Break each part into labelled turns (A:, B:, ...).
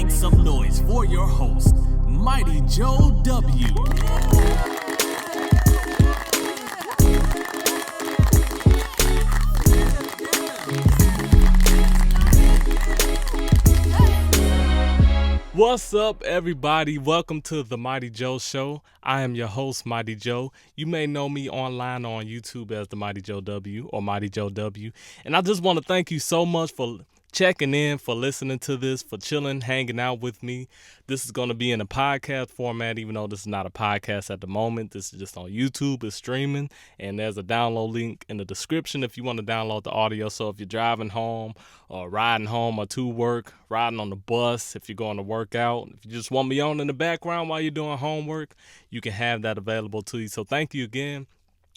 A: Make some noise for your host, Mighty Joe W. What's up, everybody? Welcome to the Mighty Joe Show. I am your host, Mighty Joe. You may know me online on YouTube as the Mighty Joe W or Mighty Joe W. And I just want to thank you so much for checking in, for listening to this, for chilling, hanging out with me. This is going to be in a podcast format, even though this is not a podcast at the moment. This is just on YouTube. It's streaming, and there's a download link in the description if you want to download the audio. So if you're driving home or riding home or to work, riding on the bus, if you're going to work out, if you just want me on in the background while you're doing homework, you can have that available to you. So thank you again.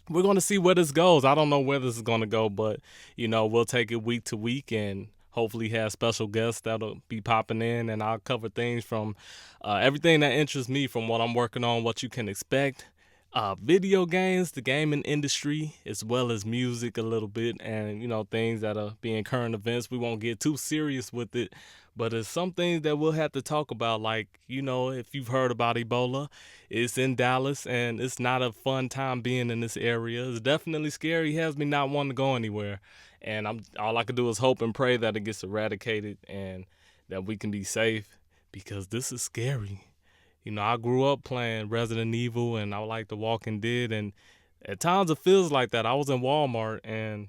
A: We're going to see where this goes. I don't know where this is going to go, but, we'll take it week to week and hopefully have special guests that'll be popping in, and I'll cover things from everything that interests me, from what I'm working on, what you can expect, video games, the gaming industry, as well as music a little bit, and, things that'll be in current events. We won't get too serious with it, but it's some things that we'll have to talk about, like, if you've heard about Ebola, it's in Dallas, and it's not a fun time being in this area. It's definitely scary. It has me not wanting to go anywhere. And all I can do is hope and pray that it gets eradicated and that we can be safe, because this is scary. I grew up playing Resident Evil, and I like The Walking Dead, and at times it feels like that. I was in Walmart, and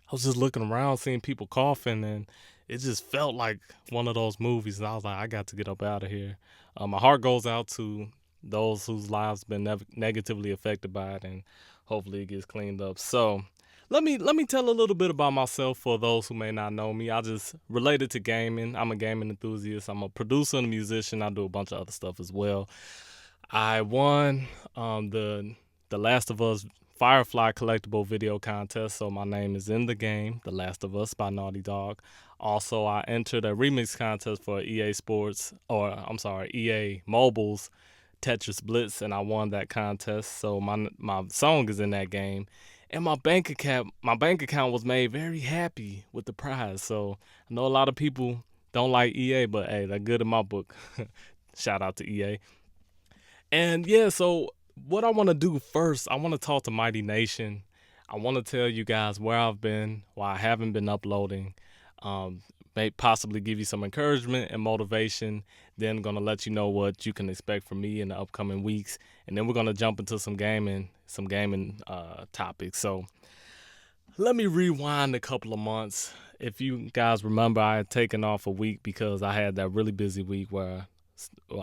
A: I was just looking around, seeing people coughing, and it just felt like one of those movies, and I was like, I got to get up out of here. My heart goes out to those whose lives have been negatively affected by it, and hopefully it gets cleaned up. So Let me tell a little bit about myself for those who may not know me. I just related to gaming. I'm a gaming enthusiast. I'm a producer and a musician. I do a bunch of other stuff as well. I won the Last of Us Firefly collectible video contest, so my name is in the game, The Last of Us by Naughty Dog. Also, I entered a remix contest for EA Mobile's Tetris Blitz, and I won that contest. So my song is in that game. And my bank account was made very happy with the prize. So I know a lot of people don't like EA, but hey, they're good in my book. Shout out to EA. And yeah, so what I want to do first, I want to talk to Mighty Nation. I want to tell you guys where I've been, why I haven't been uploading, may possibly give you some encouragement and motivation. Then I'm going to let you know what you can expect from me in the upcoming weeks. And then we're going to jump into some gaming topics. So let me rewind a couple of months. If you guys remember, I had taken off a week because I had that really busy week where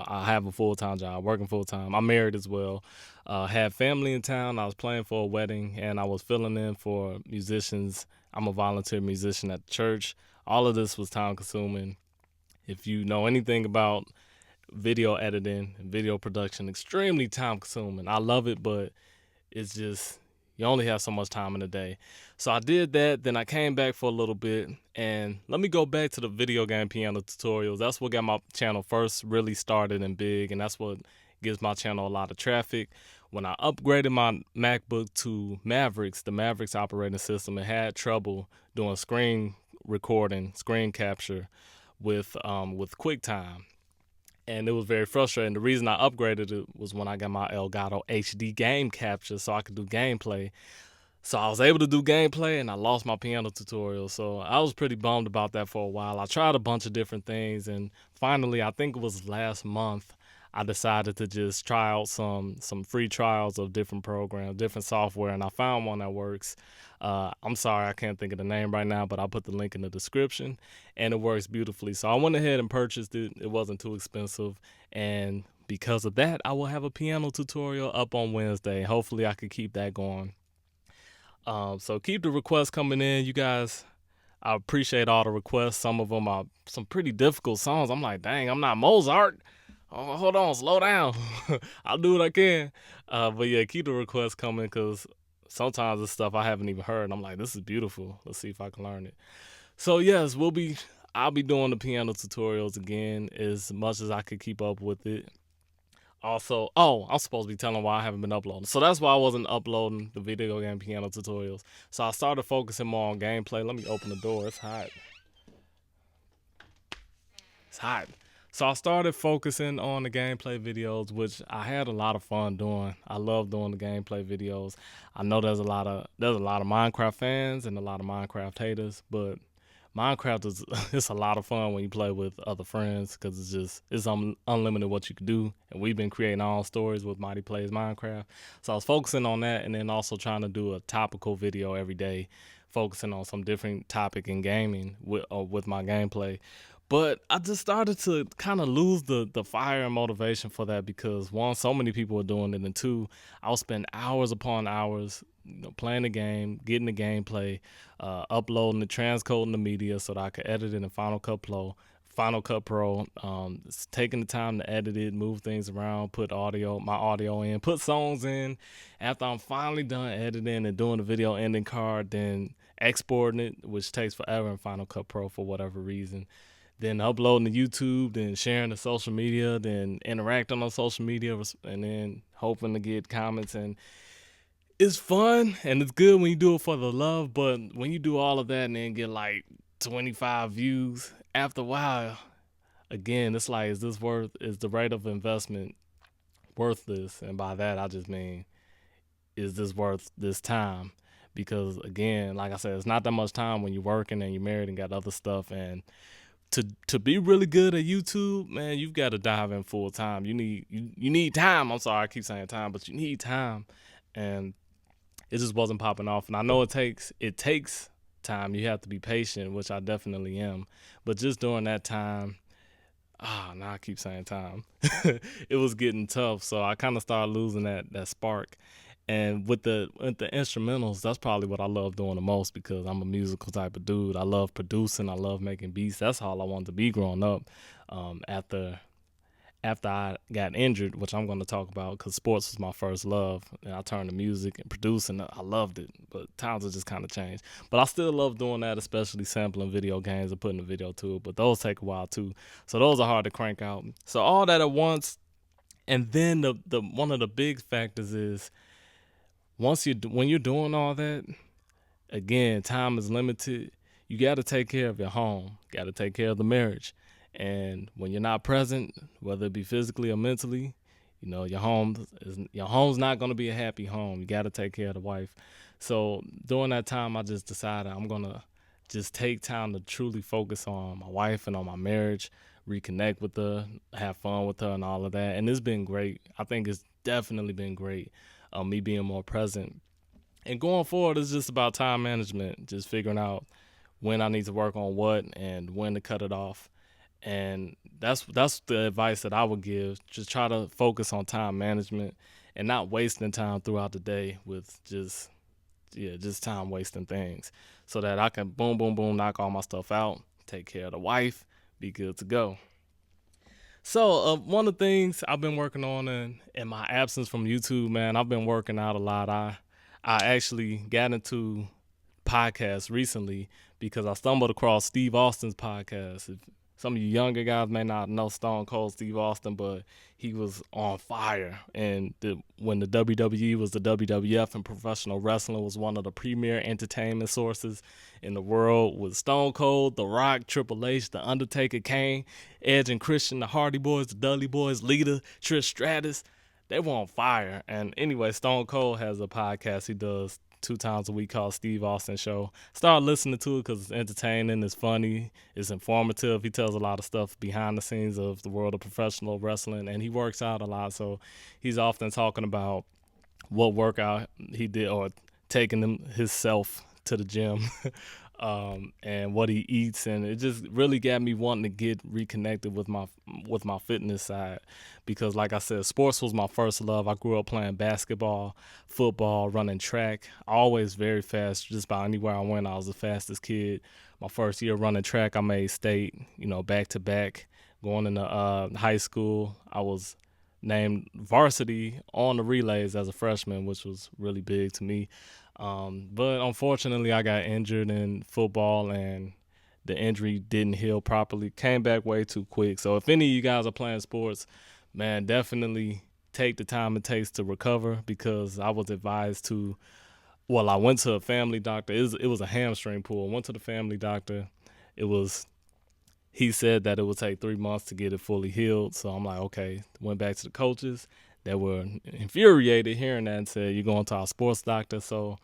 A: I have a full-time job, working full-time. I'm married as well. Had family in town. I was playing for a wedding, and I was filling in for musicians. I'm a volunteer musician at the church. All of this was time-consuming. If you know anything about video editing and video production, extremely time-consuming. I love it, but it's just, you only have so much time in a day. So I did that. Then I came back for a little bit. And let me go back to the video game piano tutorials. That's what got my channel first really started and big. And that's what gives my channel a lot of traffic. When I upgraded my MacBook to Mavericks, the Mavericks operating system, it had trouble doing screen recording, screen capture with QuickTime. And it was very frustrating. The reason I upgraded it was when I got my Elgato HD game capture so I could do gameplay. So I was able to do gameplay, and I lost my piano tutorial. So I was pretty bummed about that for a while. I tried a bunch of different things, and finally, I think it was last month, I decided to just try out some free trials of different programs, different software, and I found one that works. I'm sorry, I can't think of the name right now, but I'll put the link in the description, and it works beautifully. So I went ahead and purchased it. It wasn't too expensive, and because of that, I will have a piano tutorial up on Wednesday. Hopefully, I can keep that going. So keep the requests coming in, you guys. I appreciate all the requests. Some of them are some pretty difficult songs. I'm like, dang, I'm not Mozart. Oh, hold on, slow down. I'll do what I can. But yeah, keep the requests coming, because sometimes it's stuff I haven't even heard. And I'm like, this is beautiful. Let's see if I can learn it. So yes, I'll be doing the piano tutorials again as much as I could keep up with it. Also, I'm supposed to be telling why I haven't been uploading. So that's why I wasn't uploading the video game piano tutorials. So I started focusing more on gameplay. Let me open the door. It's hot. So I started focusing on the gameplay videos, which I had a lot of fun doing. I love doing the gameplay videos. I know there's a lot of Minecraft fans and a lot of Minecraft haters, but Minecraft is it's a lot of fun when you play with other friends because it's unlimited what you can do. And we've been creating our own stories with Mighty Plays Minecraft. So I was focusing on that, and then also trying to do a topical video every day, focusing on some different topic in gaming with my gameplay. But I just started to kind of lose the fire and motivation for that because one, so many people were doing it, and two, I'll spend hours upon hours, playing the game, getting the gameplay, uploading the transcoding the media so that I could edit it in Final Cut Pro. Taking the time to edit it, move things around, put my audio in, put songs in. After I'm finally done editing and doing the video ending card, then exporting it, which takes forever in Final Cut Pro for whatever reason, then uploading to YouTube, then sharing to social media, then interacting on social media, and then hoping to get comments. And it's fun and it's good when you do it for the love, but when you do all of that and then get like 25 views, after a while, again, it's like, is the rate of investment worth this? And by that, I just mean, is this worth this time? Because again, like I said, it's not that much time when you're working and you're married and got other stuff. And to be really good at YouTube, man, you've got to dive in full time. You need time. I'm sorry, I keep saying time, but you need time, and it just wasn't popping off. And I know it takes time. You have to be patient, which I definitely am. But just during that time, now I keep saying time. It was getting tough, so I kind of started losing that spark. And with the instrumentals, that's probably what I love doing the most because I'm a musical type of dude. I love producing. I love making beats. That's all I wanted to be growing up. After I got injured, which I'm going to talk about because sports was my first love, and I turned to music and producing. I loved it, but times have just kind of changed. But I still love doing that, especially sampling video games and putting a video to it. But those take a while too, so those are hard to crank out. So all that at once, and then the one of the big factors is when you're doing all that, again, time is limited. You got to take care of your home, got to take care of the marriage. And when you're not present, whether it be physically or mentally, your home's not going to be a happy home. You got to take care of the wife. So during that time, I just decided I'm going to just take time to truly focus on my wife and on my marriage, reconnect with her, have fun with her, and all of that. And it's been great. I think it's definitely been great. Me being more present. And going forward, it's just about time management, just figuring out when I need to work on what and when to cut it off. And that's the advice that I would give. Just try to focus on time management and not wasting time throughout the day with just time wasting things, so that I can boom boom boom knock all my stuff out, take care of the wife, be good to go. So one of the things I've been working on in my absence from YouTube, man, I've been working out a lot. I actually got into podcasts recently because I stumbled across Steve Austin's podcast. If some of you younger guys may not know Stone Cold Steve Austin, but he was on fire. And when the WWE was the WWF and professional wrestling was one of the premier entertainment sources in the world, with Stone Cold, The Rock, Triple H, The Undertaker, Kane, Edge and Christian, the Hardy Boys, the Dudley Boys, Lita, Trish Stratus, they were on fire. And anyway, Stone Cold has a podcast he does 2 times a week called Steve Austin Show. Start listening to it because it's entertaining, it's funny, it's informative. He tells a lot of stuff behind the scenes of the world of professional wrestling, and he works out a lot. So he's often talking about what workout he did or taking himself to the gym. And what he eats, and it just really got me wanting to get reconnected with my fitness side, because like I said, sports was my first love. I grew up playing basketball, football, running track, always very fast. Just about anywhere I went, I was the fastest kid. My first year running track, I made state, back to back. Going into high school, I was named varsity on the relays as a freshman, which was really big to me. But unfortunately, I got injured in football, and the injury didn't heal properly. Came back way too quick. So if any of you guys are playing sports, man, definitely take the time it takes to recover, because I was advised to. Well, I went to a family doctor. It was a hamstring pull. Went to the family doctor. It was he said that it would take 3 months to get it fully healed. So I'm like, okay. Went back to the coaches that were infuriated hearing that and said, you're going to our sports doctor. So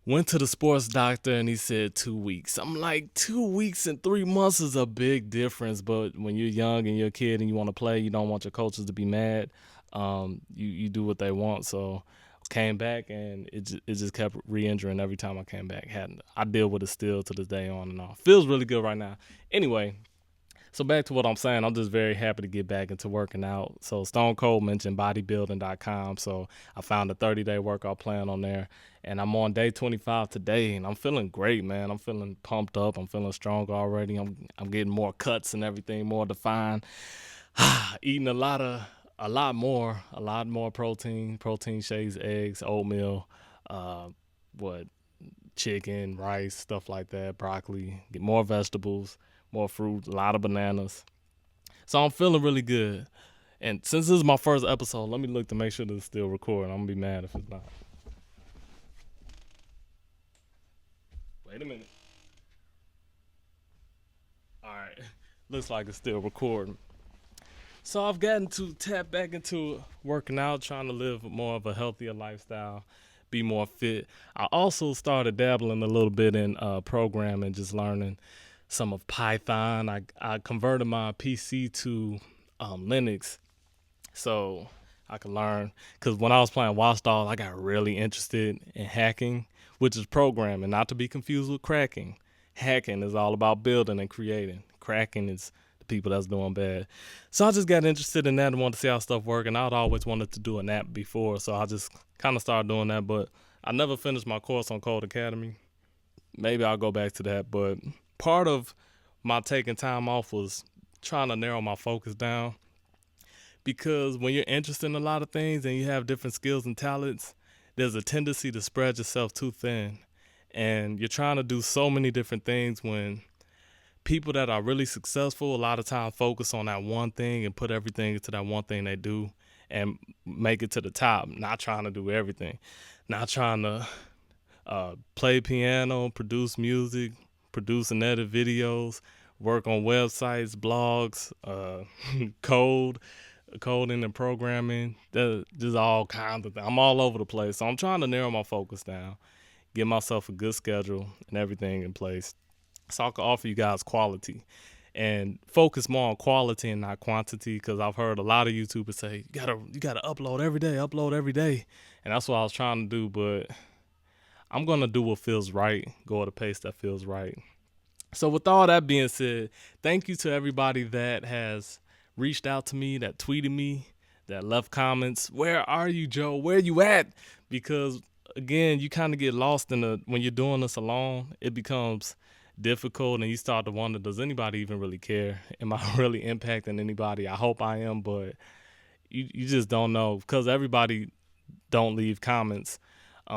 A: went to the sports doctor and he said 2 weeks. I'm like, 2 weeks and 3 months is a big difference. But when you're young and you're a kid and you want to play, you don't want your coaches to be mad. You do what they want. So came back and it just kept re-injuring every time I came back. I deal with it still to this day on and off. Feels really good right now. Anyway, so back to what I'm saying, I'm just very happy to get back into working out. So Stone Cold mentioned bodybuilding.com. So I found a 30-day workout plan on there. And I'm on day 25 today, and I'm feeling great, man. I'm feeling pumped up. I'm feeling strong already. I'm getting more cuts and everything, more defined. Eating a lot more protein shakes, eggs, oatmeal, uh, what chicken, rice, stuff like that, broccoli. Get more vegetables, more fruit, a lot of bananas. So I'm feeling really good. And since this is my first episode, let me look to make sure that it's still recording. I'm gonna be mad if it's not. Wait a minute. All right. Looks like it's still recording. So I've gotten to tap back into working out, trying to live more of a healthier lifestyle, be more fit. I also started dabbling a little bit in programming, just learning some of Python. I converted my PC to Linux so I could learn. Because when I was playing Watch Dogs, I got really interested in hacking, which is programming, not to be confused with cracking. Hacking is all about building and creating. Cracking is the people that's doing bad. So I just got interested in that and wanted to see how stuff worked. And I'd always wanted to do an app before, so I just kind of started doing that. But I never finished my course on Code Academy. Maybe I'll go back to that. But part of my taking time off was trying to narrow my focus down, because when you're interested in a lot of things and you have different skills and talents, there's a tendency to spread yourself too thin. And you're trying to do so many different things when people that are really successful a lot of times focus on that one thing and put everything into that one thing they do and make it to the top, not trying to do everything, not trying to play piano, produce music, produce and edit videos, work on websites, blogs, coding and programming, just all kinds of things. I'm all over the place. So I'm trying to narrow my focus down, get myself a good schedule and everything in place so I can offer you guys quality and focus more on quality and not quantity, because I've heard a lot of YouTubers say you gotta upload every day. And that's what I was trying to do, but I'm gonna do what feels right, go at a pace that feels right. So with all that being said, thank you to everybody that has reached out to me, that tweeted me, that left comments. Where are you, Joe? Where you at? Because again, you kind of get lost in when you're doing this alone, it becomes difficult and you start to wonder, does anybody even really care? Am I really impacting anybody? I hope I am, but you just don't know, because everybody don't leave comments.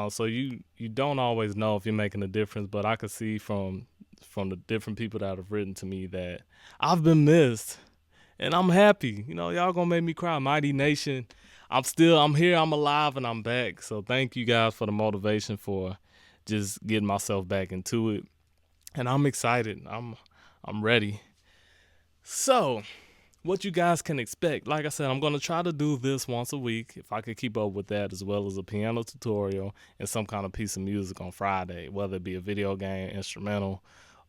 A: So you don't always know if you're making a difference, but I could see from the different people that have written to me that I've been missed, and I'm happy. Y'all gonna make me cry. Mighty Nation, I'm here, I'm alive, and I'm back. So thank you guys for the motivation for just getting myself back into it, and I'm excited. I'm ready. So what you guys can expect. Like I said, I'm going to try to do this once a week, if I could keep up with that, as well as a piano tutorial and some kind of piece of music on Friday, whether it be a video game instrumental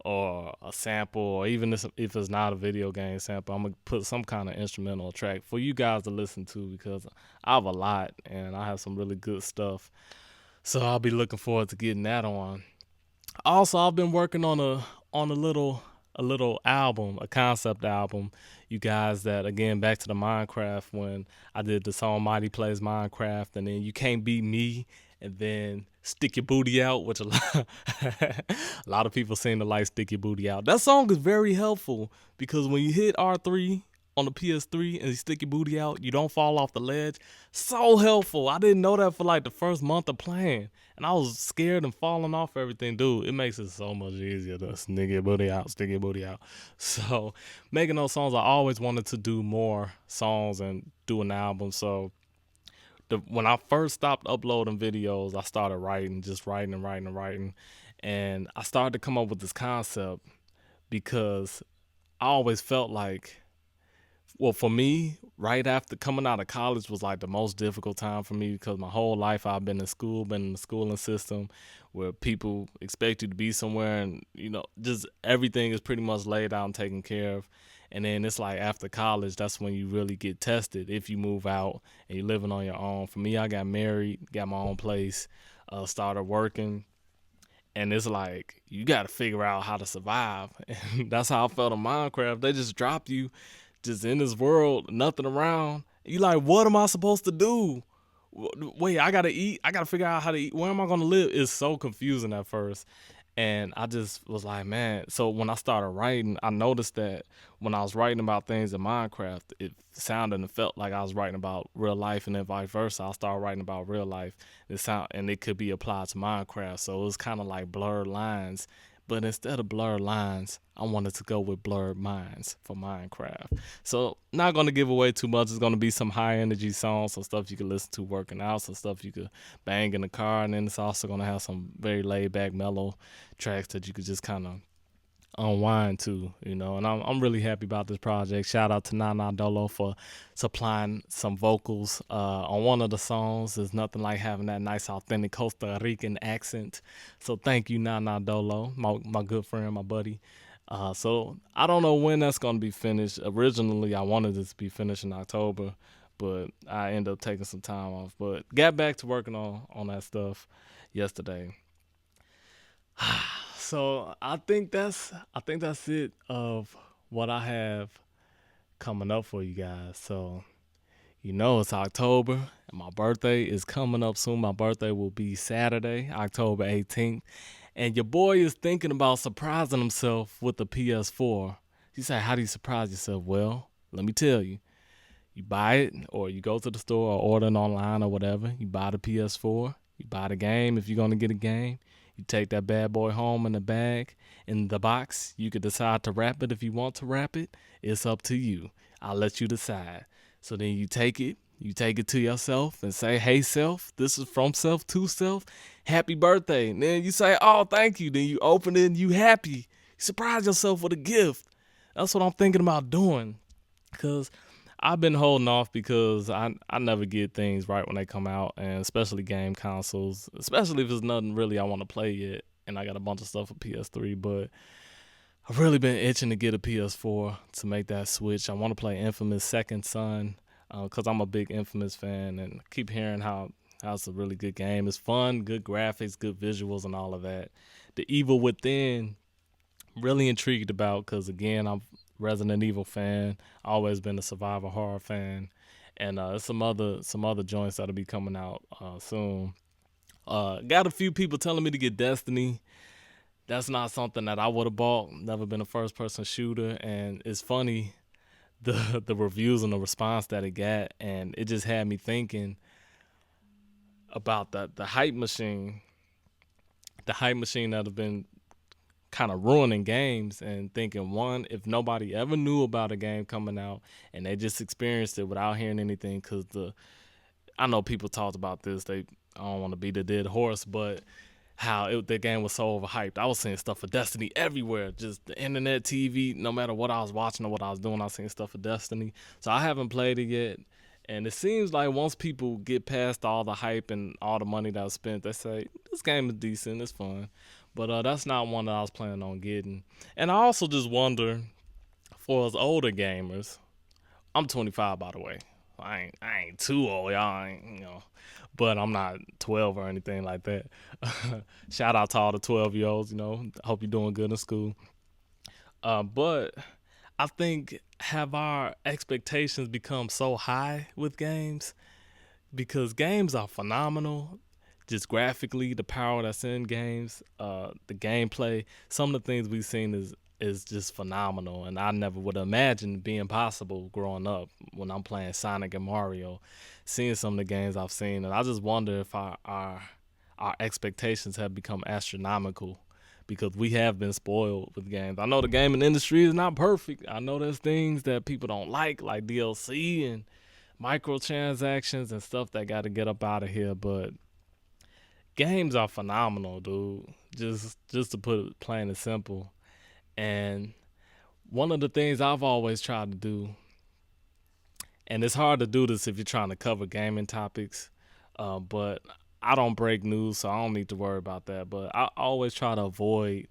A: or a sample, or even if it's not a video game sample, I'm going to put some kind of instrumental track for you guys to listen to, because I have a lot and I have some really good stuff. So I'll be looking forward to getting that on. Also, I've been working on a little album, a concept album. You guys, that again, back to the Minecraft, when I did the song Mighty Plays Minecraft, and then You Can't Beat Me, and then Stick Your Booty Out, which a lot of people seem to like Stick Your Booty Out. That song is very helpful, because when you hit R3 on the PS3 and you stick your booty out, you don't fall off the ledge. So helpful. I didn't know that for like the first month of playing, and I was scared and falling off everything. Dude, it makes it so much easier to stick your booty out, stick your booty out. So making those songs, I always wanted to do more songs and do an album. So when I first stopped uploading videos, I started writing, just writing and writing and writing. And I started to come up with this concept, because I always felt like, well, for me, right after coming out of college was like the most difficult time for me because my whole life I've been in school, been in the schooling system where people expect you to be somewhere and, just everything is pretty much laid out and taken care of. And then it's like after college, that's when you really get tested if you move out and you're living on your own. For me, I got married, got my own place, started working, and it's like you got to figure out how to survive. And that's how I felt in Minecraft. They just drop you just in this world, nothing around. You like, what am I supposed to do? Wait, I gotta eat. I gotta figure out how to eat. Where am I gonna live? It's so confusing at first. And I just was like, man. So when I started writing, I noticed that when I was writing about things in Minecraft, it sounded and felt like I was writing about real life, and then vice versa. I started writing about real life. And it could be applied to Minecraft. So it was kind of like blurred lines. But instead of blurred lines, I wanted to go with blurred minds for Minecraft. So not gonna give away too much. It's gonna be some high energy songs, some stuff you can listen to working out, some stuff you could bang in the car, and then it's also gonna have some very laid back, mellow tracks that you could just kind of unwind to. And I'm really happy about this project. Shout out to Nana Dolo for supplying some vocals on one of the songs. There's nothing like having that nice authentic Costa Rican accent. So thank you, Nana Dolo, my good friend, my buddy. So I don't know when that's gonna be finished. Originally I wanted it to be finished in October, but I ended up taking some time off. But got back to working on that stuff yesterday. So I think that's it of what I have coming up for you guys. So it's October and my birthday is coming up soon. My birthday will be Saturday, October 18th. And your boy is thinking about surprising himself with the PS4. You say, how do you surprise yourself? Well, let me tell you. You buy it or you go to the store or order it online or whatever. You buy the PS4. You buy the game if you're going to get a game. You take that bad boy home in the bag, in the box. You could decide to wrap it if you want to wrap it. It's up to you. I'll let you decide. So then you take it. You take it to yourself and say, hey, self, this is from self to self. Happy birthday. And then you say, oh, thank you. Then you open it and you happy. You surprise yourself with a gift. That's what I'm thinking about doing. Because I've been holding off because I never get things right when they come out, and especially game consoles, especially if there's nothing really I want to play yet, and I got a bunch of stuff for PS3, but I've really been itching to get a PS4 to make that switch. I want to play Infamous Second Son because I'm a big Infamous fan, and keep hearing how it's a really good game. It's fun, good graphics, good visuals, and all of that. The Evil Within, really intrigued about because again I'm Resident Evil fan. Always been a survival horror fan, and some other joints that'll be coming out soon. Got a few people telling me to get Destiny. That's not something that I would have bought. Never been a first person shooter, and it's funny the reviews and the response that it got, and it just had me thinking about the hype machine that have been kind of ruining games, and thinking, one, if nobody ever knew about a game coming out and they just experienced it without hearing anything, because I know people talked about this, I don't want to beat a dead horse, but how the game was so overhyped. I was seeing stuff for Destiny everywhere, just the internet, TV, no matter what I was watching or what I was doing, I was seeing stuff for Destiny. So I haven't played it yet. And it seems like once people get past all the hype and all the money that was spent, they say, this game is decent, it's fun. But that's not one that I was planning on getting. And I also just wonder, for us older gamers, I'm 25 by the way. I ain't too old, y'all. But I'm not 12 or anything like that. Shout out to all the 12-year-olds. Hope you're doing good in school. But I think, have our expectations become so high with games? Because games are phenomenal, just graphically, the power that's in games, the gameplay, some of the things we've seen is just phenomenal, and I never would imagine being possible growing up when I'm playing Sonic and Mario, seeing some of the games I've seen, and I just wonder if our expectations have become astronomical because we have been spoiled with games. I know the gaming industry is not perfect. I know there's things that people don't like DLC and microtransactions and stuff that got to get up out of here, but games are phenomenal, dude. Just to put it plain and simple. And one of the things I've always tried to do, and it's hard to do this if you're trying to cover gaming topics, but I don't break news, so I don't need to worry about that. But I always try to avoid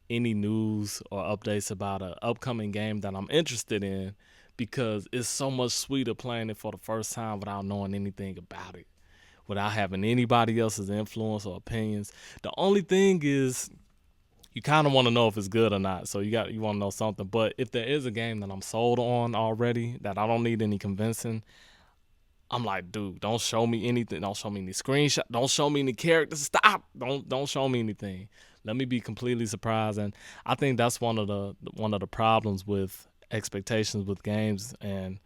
A: any news or updates about an upcoming game that I'm interested in because it's so much sweeter playing it for the first time without knowing anything about it, without having anybody else's influence or opinions. The only thing is you kind of want to know if it's good or not. So you want to know something. But if there is a game that I'm sold on already that I don't need any convincing, I'm like, dude, don't show me anything. Don't show me any screenshot. Don't show me any characters. Stop. Don't show me anything. Let me be completely surprised. And I think that's one of the problems with expectations with games and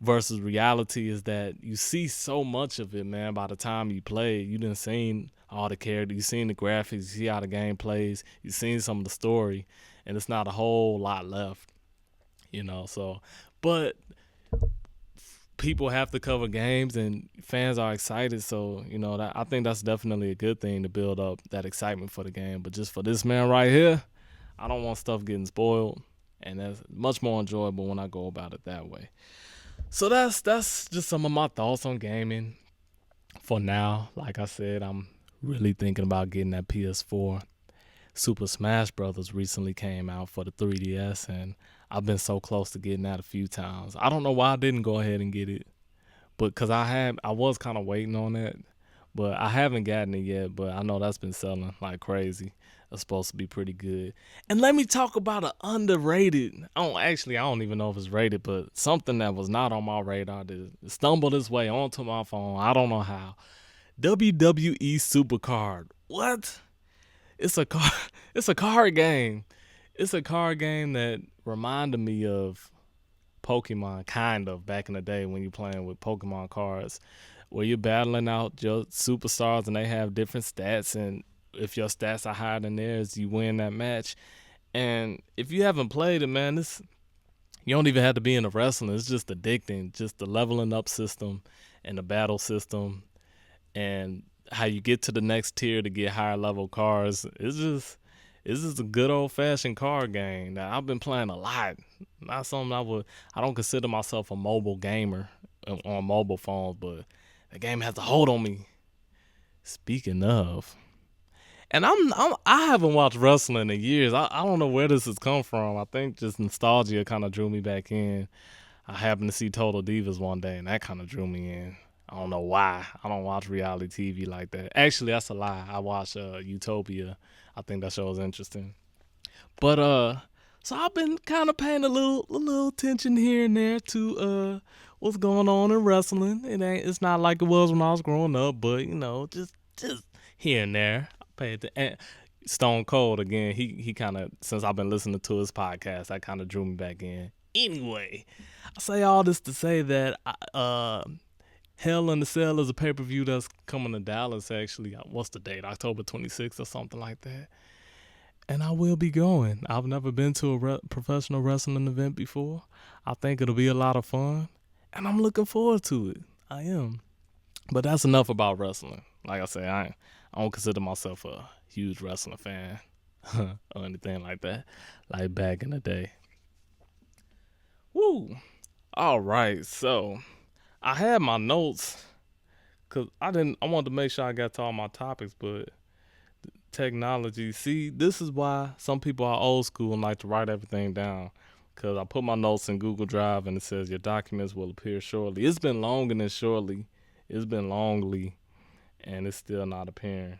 A: versus reality is that you see so much of it, man. By the time you play, you done seen all the characters, you seen the graphics, you see how the game plays, you seen some of the story, and it's not a whole lot left, you know. So, but people have to cover games and fans are excited, so you know that I think that's definitely a good thing to build up that excitement for the game. But just for this man right here, I don't want stuff getting spoiled, and that's much more enjoyable when I go about it that way. So that's just some of my thoughts on gaming for now. Like I said, I'm really thinking about getting that PS4. Super Smash Brothers recently came out for the 3DS, and I've been so close to getting that a few times. I don't know why I didn't go ahead and get it, but because I was kind of waiting on that, but I haven't gotten it yet. But I know that's been selling like crazy. It's supposed to be pretty good. And let me talk about an underrated. I don't even know if it's rated, but something that was not on my radar that stumbled its way onto my phone. I don't know how. WWE Supercard. What? It's a car. It's a card game. It's a card game that reminded me of Pokemon, kind of back in the day when you're playing with Pokemon cards, where you're battling out your superstars and they have different stats, and if your stats are higher than theirs, you win that match. And if you haven't played it, man, this you don't even have to be in the wrestling. It's just addicting, just the leveling up system and the battle system and how you get to the next tier to get higher level cards. It's just a good old fashioned card game that I've been playing a lot. Not something I don't consider myself a mobile gamer on mobile phones, but the game has a hold on me. Speaking of, and I haven't watched wrestling in years. I don't know where this has come from. I think just nostalgia kind of drew me back in. I happened to see Total Divas one day, and that kind of drew me in. I don't know why. I don't watch reality TV like that. Actually, that's a lie. I watch Utopia. I think that show is interesting. But so I've been kind of paying a little attention here and there to what's going on in wrestling. It's not like it was when I was growing up, but you know, just here and there. I pay it to Stone Cold again. He kind of, since I've been listening to his podcast, that kind of drew me back in. Anyway, I say all this to say that Hell in the Cell is a pay per view that's coming to Dallas. Actually, what's the date? October 26th or something like that. And I will be going. I've never been to a professional wrestling event before. I think it'll be a lot of fun, and I'm looking forward to it. I am. But that's enough about wrestling. Like I say, I don't consider myself a huge wrestling fan or anything like that. Like back in the day. Woo. All right, so I had my notes because I wanted to make sure I got to all my topics, but technology. See, this is why some people are old school and like to write everything down. Because I put my notes in Google Drive and it says your documents will appear shortly. It's been longer than shortly. It's been longly, and it's still not appearing.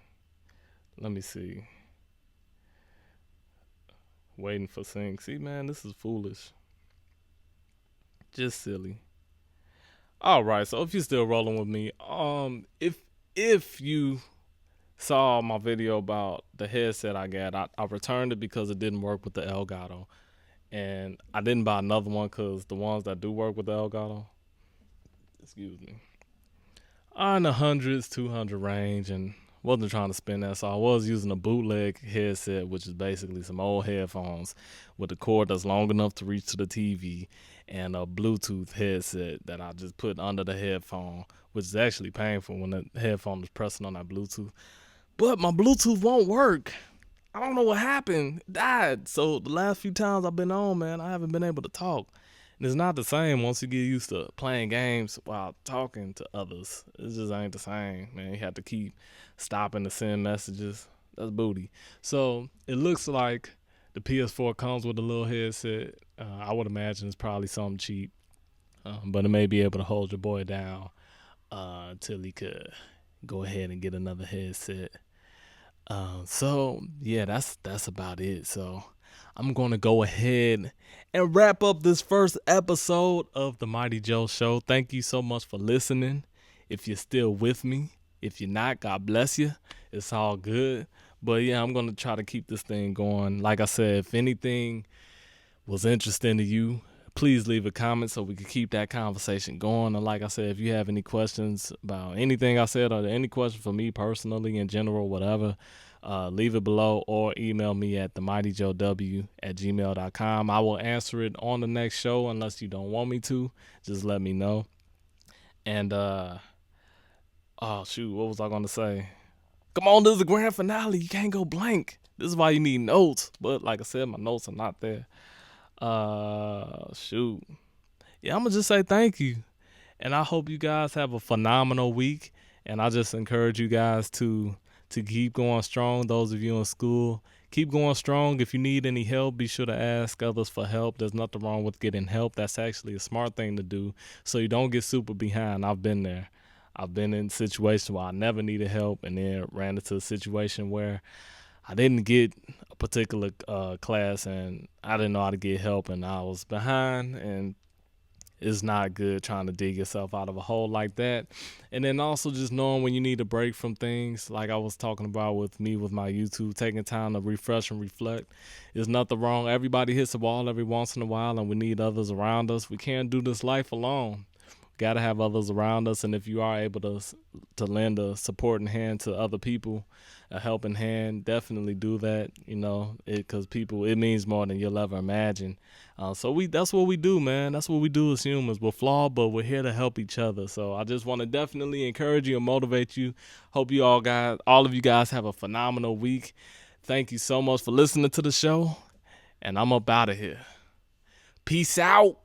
A: Let me see. Waiting for sync. See, man, this is foolish. Just silly. All right, so if you're still rolling with me, if you saw my video about the headset I got, I returned it because it didn't work with the Elgato, and I didn't buy another one because the ones that do work with the Elgato, excuse me, are in the hundreds, 200 range, and wasn't trying to spend that, so I was using a bootleg headset, which is basically some old headphones with a cord that's long enough to reach to the TV, and a Bluetooth headset that I just put under the headphone, which is actually painful when the headphone is pressing on that Bluetooth. But my Bluetooth won't work. I don't know what happened. It died. So the last few times I've been on, man, I haven't been able to talk. And it's not the same once you get used to playing games while talking to others. It just ain't the same, man. You have to keep stopping to send messages. That's booty. So it looks like the PS4 comes with a little headset. I would imagine it's probably something cheap, but it may be able to hold your boy down until he could go ahead and get another headset. So yeah, that's about it. So I'm gonna go ahead and wrap up this first episode of the Mighty Joe Show. Thank you so much for listening. If you're still with me, if you're not, God bless you. It's all good. But yeah, I'm gonna try to keep this thing going. Like I said, if anything was interesting to you, please leave a comment so we can keep that conversation going. And like I said, if you have any questions about anything I said or any question for me personally, in general, whatever, leave it below or email me at themightyjoew@gmail.com. I will answer it on the next show unless you don't want me to. Just let me know. And oh shoot, what was I gonna say? Come on, this is the grand finale. You can't go blank. This is why you need notes. But like I said, my notes are not there. Shoot. Yeah, I'm gonna just say thank you. And I hope you guys have a phenomenal week. And I just encourage you guys to keep going strong. Those of you in school, keep going strong. If you need any help, be sure to ask others for help. There's nothing wrong with getting help. That's actually a smart thing to do so you don't get super behind. I've been there. I've been in situations where I never needed help and then ran into a situation where I didn't get a particular class and I didn't know how to get help and I was behind, and it's not good trying to dig yourself out of a hole like that. And then also just knowing when you need a break from things, like I was talking about with me with my YouTube, taking time to refresh and reflect. There's nothing wrong. Everybody hits a wall every once in a while and we need others around us. We can't do this life alone. Got to have others around us, and if you are able to lend a supporting hand to other people, a helping hand, definitely do that. You know, because people, it means more than you'll ever imagine. So that's what we do, man. That's what we do as humans. We're flawed, but we're here to help each other. So I just want to definitely encourage you and motivate you. Hope you all of you guys, have a phenomenal week. Thank you so much for listening to the show, and I'm up out of here. Peace out.